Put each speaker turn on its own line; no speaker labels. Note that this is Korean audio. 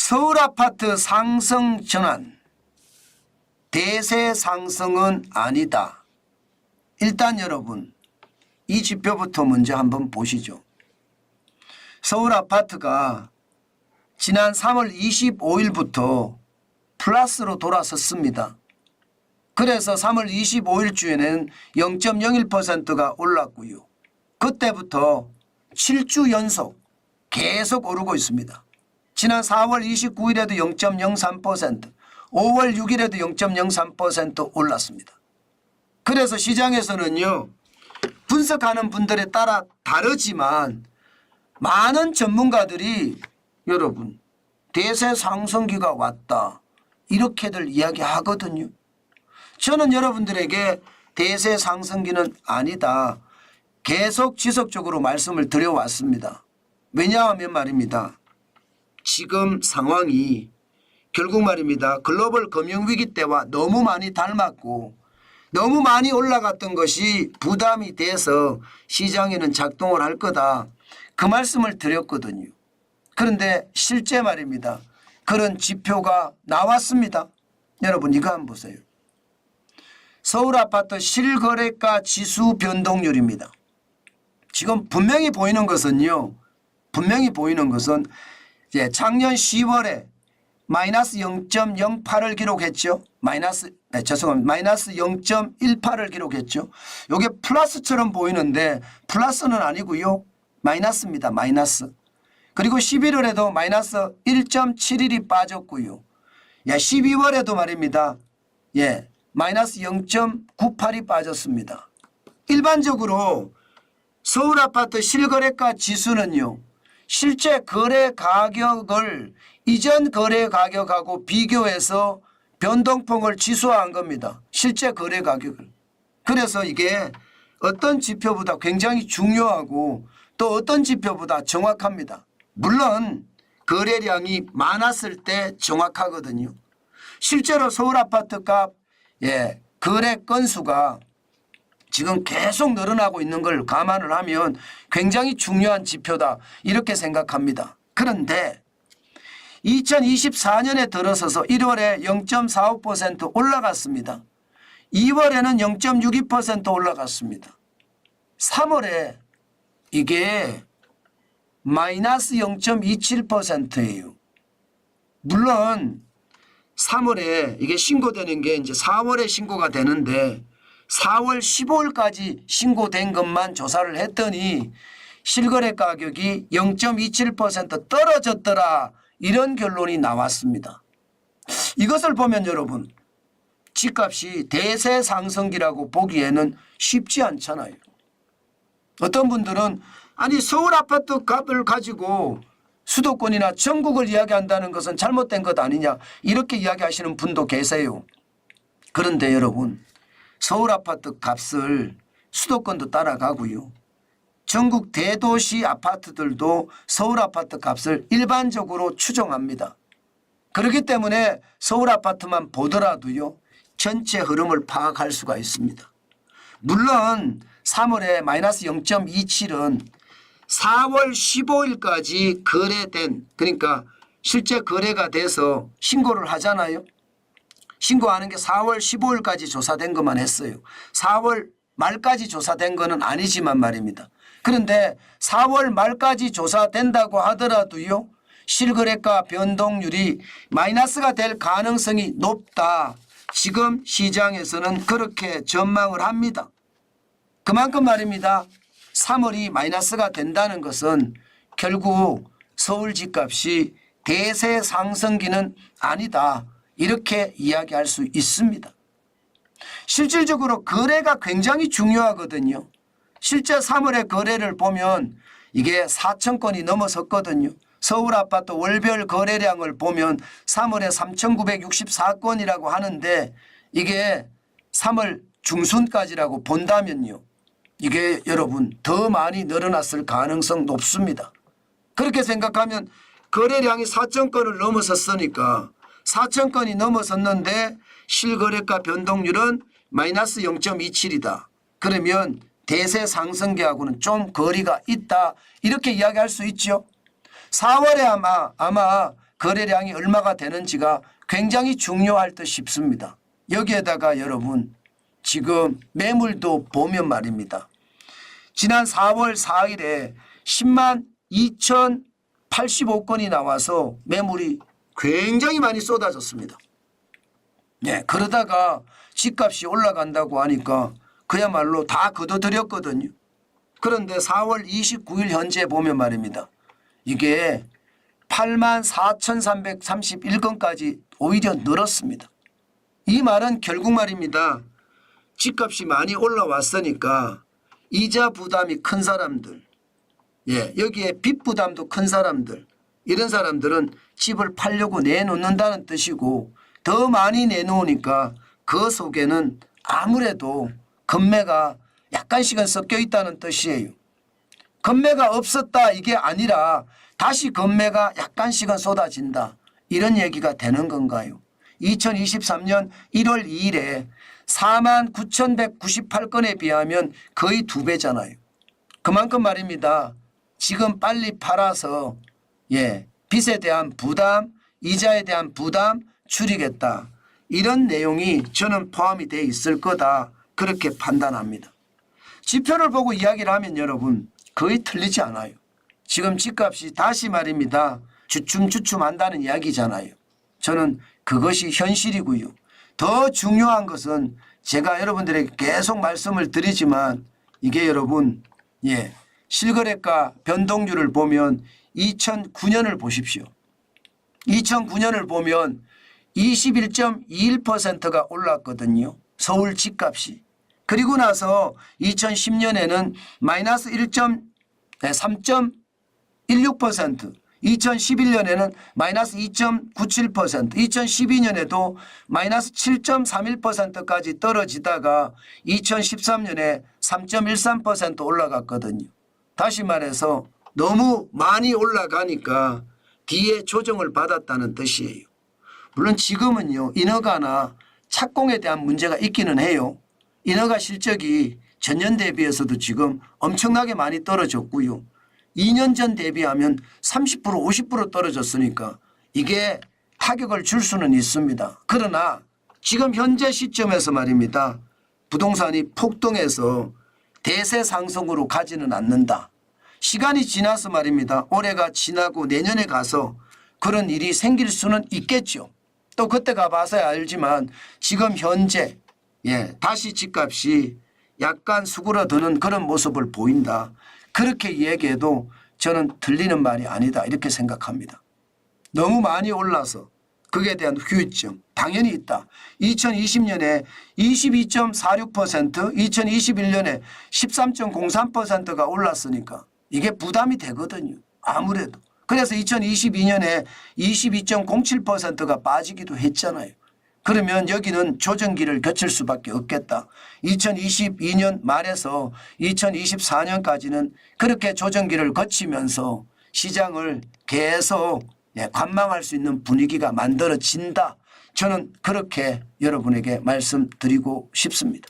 서울 아파트 상승 전환, 대세 상승은 아니다. 일단 여러분 이 지표부터 먼저 한번 보시죠. 서울 아파트가 지난 3월 25일부터 플러스로 돌아섰습니다. 그래서 3월 25일 주에는 0.01%가 올랐고요. 그때부터 7주 연속 계속 오르고 있습니다. 지난 4월 29일에도 0.03%, 5월 6일에도 0.03% 올랐습니다. 그래서 시장에서는요, 분석하는 분들에 따라 다르지만 많은 전문가들이 여러분 대세 상승기가 왔다 이렇게들 이야기하거든요. 저는 여러분들에게 대세 상승기는 아니다. 계속 지속적으로 말씀을 드려왔습니다. 왜냐하면 말입니다. 지금 상황이 결국 말입니다. 글로벌 금융위기 때와 너무 많이 닮았고 너무 많이 올라갔던 것이 부담이 돼서 시장에는 작동을 할 거다. 그 말씀을 드렸거든요. 그런데 실제 말입니다. 그런 지표가 나왔습니다. 여러분 이거 한번 보세요. 서울 아파트 실거래가 지수 변동률입니다. 지금 분명히 보이는 것은요. 분명히 보이는 것은 이제 작년 10월에 마이너스 0.08을 기록했죠. 마이너스 0.18을 기록했죠. 이게 플러스처럼 보이는데 플러스는 아니고요. 마이너스입니다. 마이너스. 그리고 11월에도 마이너스 1.71이 빠졌고요. 12월에도 말입니다. 마이너스 0.98이 빠졌습니다. 일반적으로 서울 아파트 실거래가 지수는요. 실제 거래 가격을 이전 거래 가격하고 비교해서 변동폭을 지수화한 겁니다. 실제 거래 가격을. 그래서 이게 어떤 지표보다 굉장히 중요하고 또 어떤 지표보다 정확합니다. 물론 거래량이 많았을 때 정확하거든요. 실제로 서울 아파트 값 거래 건수가 지금 계속 늘어나고 있는 걸 감안을 하면 굉장히 중요한 지표다 이렇게 생각합니다. 그런데 2024년에 들어서서 1월에 0.45% 올라갔습니다. 2월에는 0.62% 올라갔습니다. 3월에 이게 마이너스 0.27%예요. 물론 3월에 이게 신고되는 게 이제 4월에 신고가 되는데 4월 15일까지 신고된 것만 조사를 했더니 실거래 가격이 0.27% 떨어졌더라 이런 결론이 나왔습니다. 이것을 보면 여러분 집값이 대세 상승기라고 보기에는 쉽지 않잖아요. 어떤 분들은 아니 서울 아파트 값을 가지고 수도권이나 전국을 이야기한다는 것은 잘못된 것 아니냐 이렇게 이야기하시는 분도 계세요. 그런데 여러분 서울 아파트 값을 수도권도 따라가고요. 전국 대도시 아파트들도 서울 아파트 값을 일반적으로 추정합니다. 그렇기 때문에 서울 아파트만 보더라도요. 전체 흐름을 파악할 수가 있습니다. 물론 3월에 마이너스 0.27은 4월 15일까지 거래된 그러니까 실제 거래가 돼서 신고를 하잖아요. 신고하는 게 4월 15일까지 조사된 것만 했어요. 4월 말까지 조사된 것은 아니지만 말입니다. 그런데 4월 말까지 조사된다고 하더라도요. 실거래가 변동률이 마이너스가 될 가능성이 높다. 지금 시장에서는 그렇게 전망을 합니다. 그만큼 말입니다. 3월이 마이너스가 된다는 것은 결국 서울 집값이 대세 상승기는 아니다. 이렇게 이야기할 수 있습니다. 실질적으로 거래가 굉장히 중요하거든요. 실제 3월의 거래를 보면 이게 4천 건이 넘어섰거든요. 서울 아파트 월별 거래량을 보면 3월에 3,964건이라고 하는데 이게 3월 중순까지라고 본다면요. 이게 여러분 더 많이 늘어났을 가능성 높습니다. 그렇게 생각하면 거래량이 4천 건을 넘어섰으니까 4천 건이 넘어섰는데 실거래가 변동률은 마이너스 0.27이다. 그러면 대세 상승기하고는 좀 거리가 있다. 이렇게 이야기할 수 있죠. 4월에 아마 거래량이 얼마가 되는지가 굉장히 중요할 듯 싶습니다. 여기에다가 여러분 지금 매물도 보면 말입니다. 지난 4월 4일에 10만 2,085건이 나와서 매물이 굉장히 많이 쏟아졌습니다. 네, 그러다가 집값이 올라간다고 하니까 그야말로 다 걷어들였거든요. 그런데 4월 29일 현재 보면 말입니다. 이게 84,331건까지 오히려 늘었습니다. 이 말은 결국 말입니다. 집값이 많이 올라왔으니까 이자 부담이 큰 사람들, 여기에 빚 부담도 큰 사람들, 이런 사람들은 집을 팔려고 내놓는다는 뜻이고 더 많이 내놓으니까 그 속에는 아무래도 금매가 약간씩은 섞여 있다는 뜻이에요. 금매가 없었다 이게 아니라 다시 금매가 약간씩은 쏟아진다 이런 얘기가 되는 건가요? 2023년 1월 2일에 49,198건에 비하면 거의 2배잖아요. 그만큼 말입니다. 지금 빨리 팔아서 빚에 대한 부담, 이자에 대한 부담 줄이겠다. 이런 내용이 저는 포함이 되어 있을 거다. 그렇게 판단합니다. 지표를 보고 이야기를 하면 여러분 거의 틀리지 않아요. 지금 집값이 다시 말입니다. 주춤주춤한다는 이야기잖아요. 저는 그것이 현실이고요. 더 중요한 것은 제가 여러분들에게 계속 말씀을 드리지만 이게 여러분 실거래가 변동률을 보면 2009년을 보십시오. 2009년을 보면 21.21%가 올랐거든요. 서울 집값이. 그리고 나서 2010년에는 마이너스 3.16%, 2011년에는 마이너스 2.97%, 2012년에도 마이너스 7.31%까지 떨어지다가 2013년에 3.13% 올라갔거든요. 다시 말해서 너무 많이 올라가니까 뒤에 조정을 받았다는 뜻이에요. 물론 지금은요 인허가나 착공에 대한 문제가 있기는 해요. 인허가 실적이 전년 대비해서도 지금 엄청나게 많이 떨어졌고요. 2년 전 대비하면 30% 50% 떨어졌으니까 이게 타격을 줄 수는 있습니다. 그러나 지금 현재 시점에서 말입니다. 부동산이 폭등해서 대세 상승으로 가지는 않는다. 시간이 지나서 말입니다. 올해가 지나고 내년에 가서 그런 일이 생길 수는 있겠죠. 또 그때 가봐서야 알지만 지금 현재 다시 집값이 약간 수그러드는 그런 모습을 보인다. 그렇게 얘기해도 저는 들리는 말이 아니다 이렇게 생각합니다. 너무 많이 올라서 그에 대한 후유증 당연히 있다. 2020년에 22.46%, 2021년에 13.03%가 올랐으니까 이게 부담이 되거든요. 아무래도. 그래서 2022년에 22.07%가 빠지기도 했잖아요. 그러면 여기는 조정기를 거칠 수밖에 없겠다. 2022년 말에서 2024년까지는 그렇게 조정기를 거치면서 시장을 계속 관망할 수 있는 분위기가 만들어진다. 저는 그렇게 여러분에게 말씀드리고 싶습니다.